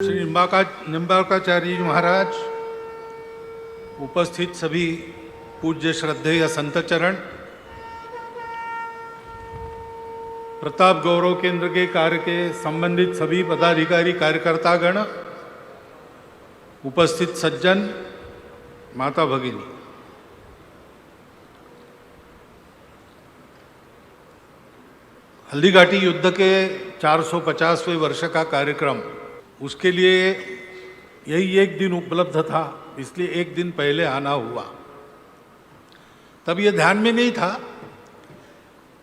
श्री निम्बार्काचार्य जी महाराज, उपस्थित सभी पूज्य श्रद्धेय संत चरण, प्रताप गौरव केंद्र के कार्य के संबंधित सभी पदाधिकारी कार्यकर्तागण, उपस्थित सज्जन, माता भगिनी, हल्दीघाटी युद्ध के 450वें वर्ष का कार्यक्रम, उसके लिए यही एक दिन उपलब्ध था, इसलिए एक दिन पहले आना हुआ। तब यह ध्यान में नहीं था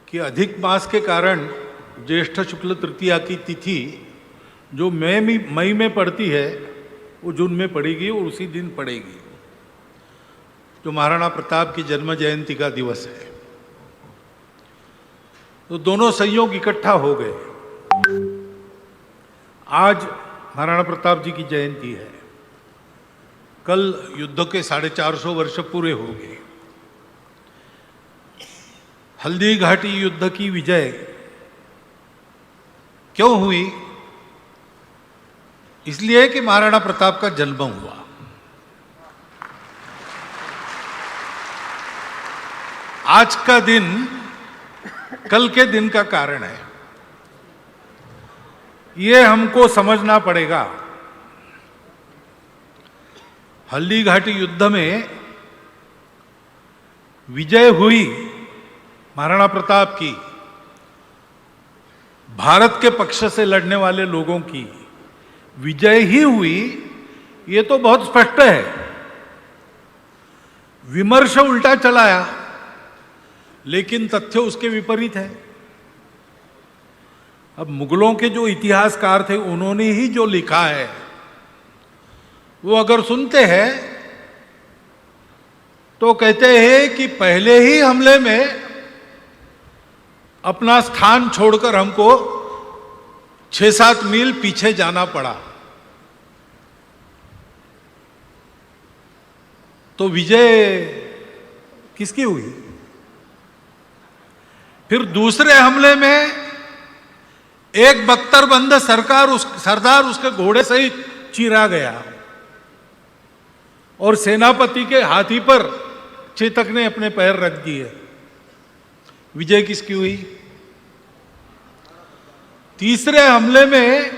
कि अधिक मास के कारण ज्येष्ठ शुक्ल तृतीया की तिथि जो मई में पड़ती है वो जून में पड़ेगी और उसी दिन पड़ेगी, जो महाराणा प्रताप की जन्म जयंती का दिवस है। तो दोनों संयोग इकट्ठा हो गए। आज महाराणा प्रताप जी की जयंती है, कल युद्ध के 450 वर्ष पूरे हो गए। हल्दी घाटी युद्ध की विजय क्यों हुई? इसलिए कि महाराणा प्रताप का जन्म हुआ। आज का दिन कल के दिन का कारण है, ये हमको समझना पड़ेगा। हल्दी घाटी युद्ध में विजय हुई महाराणा प्रताप की, भारत के पक्ष से लड़ने वाले लोगों की विजय ही हुई, ये तो बहुत स्पष्ट है। विमर्श उल्टा चलाया, लेकिन तथ्य उसके विपरीत है। अब मुगलों के जो इतिहासकार थे उन्होंने ही जो लिखा है वो अगर सुनते हैं तो कहते हैं कि पहले ही हमले में अपना स्थान छोड़कर हमको 6-7 मील पीछे जाना पड़ा। तो विजय किसकी हुई? फिर दूसरे हमले में एक बख्तरबंद सरदार उसके घोड़े सहित चीरा गया और सेनापति के हाथी पर चेतक ने अपने पैर रख दिए। विजय किसकी हुई? तीसरे हमले में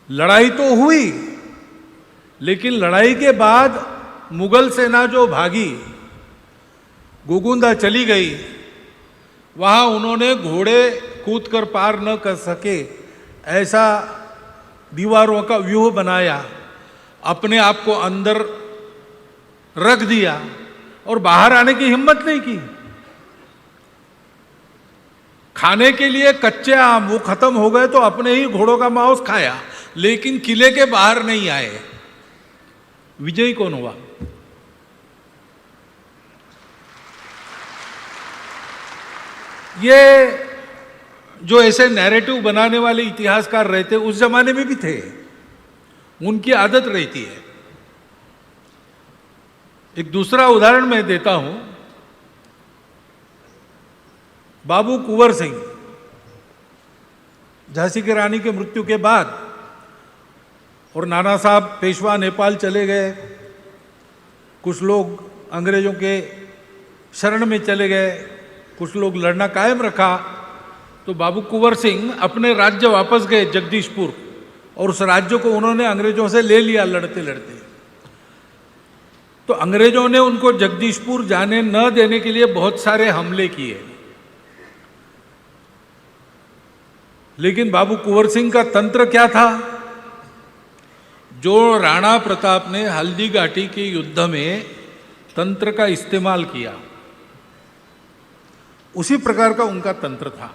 लड़ाई तो हुई, लेकिन लड़ाई के बाद मुगल सेना जो भागी, गोगुंदा चली गई, वहां उन्होंने घोड़े कूद कर पार न कर सके ऐसा दीवारों का व्यूह बनाया, अपने आप को अंदर रख दिया और बाहर आने की हिम्मत नहीं की। खाने के लिए कच्चे आम वो खत्म हो गए तो अपने ही घोड़ों का मांस खाया, लेकिन किले के बाहर नहीं आए। विजयी कौन हुआ? ये जो ऐसे नैरेटिव बनाने वाले इतिहासकार रहते उस जमाने में भी थे, उनकी आदत रहती है। एक दूसरा उदाहरण मैं देता हूं। बाबू कुंवर सिंह, झांसी की रानी के मृत्यु के बाद और नाना साहब पेशवा नेपाल चले गए, कुछ लोग अंग्रेजों के शरण में चले गए, कुछ लोग लड़ना कायम रखा, तो बाबू कुंवर सिंह अपने राज्य वापस गए जगदीशपुर, और उस राज्य को उन्होंने अंग्रेजों से ले लिया लड़ते लड़ते। तो अंग्रेजों ने उनको जगदीशपुर जाने न देने के लिए बहुत सारे हमले किए, लेकिन बाबू कुंवर सिंह का तंत्र क्या था? जो राणा प्रताप ने हल्दी घाटी के युद्ध में तंत्र का इस्तेमाल किया, उसी प्रकार का उनका तंत्र था।